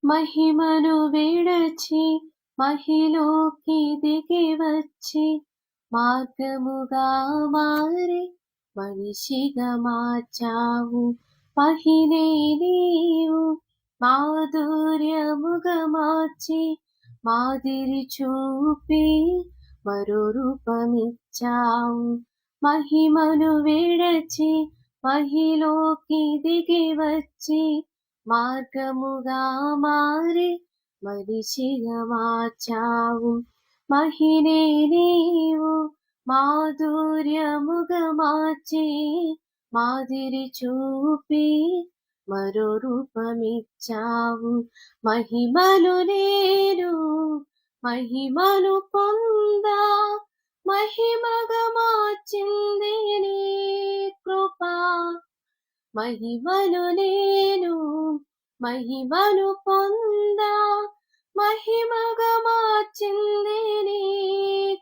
మహిమను విడచి మహిలోకి దిగి వచ్చి మార్గముగా మారి మనిషిగా మార్చావు. మహినే నీవు మాధుర్యముగా మార్చి మాదిరి చూపి మరో రూపమిచ్చావు. మహిమను విడచి మహిలోకి దిగి వచ్చి మార్గముగా మారి మనిషిగా మార్చావు. మహినే నీవు మాధుర్యముగా మార్చి మాదిరి చూపి మరో రూపమిచ్చావు. మహిమను నేను మహిమను పొందా మహిమగా మార్చింది నీ కృప. మహిమను నేను మహిమను పొందా మహిమగా మార్చింది నీ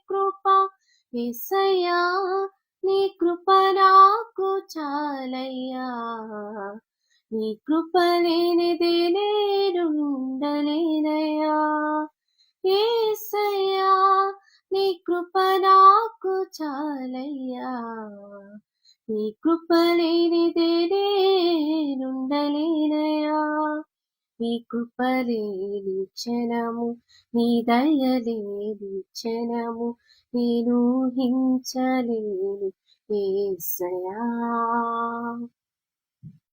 కృప. యేసయ్యా నీ కృప నాకు చాలయ్యా, నీ కృప లేనిదే నేనుండలేనయ్యా. యేసయ్యా నీ కృప నాకు చాలయ్యా, నీ కృప లేనిదే నేనుండలేనయ్యా. నీ కృప లేని క్షణము, నీ దయ లేని క్షణము నేను ఊహించలేను యేసయ్యా.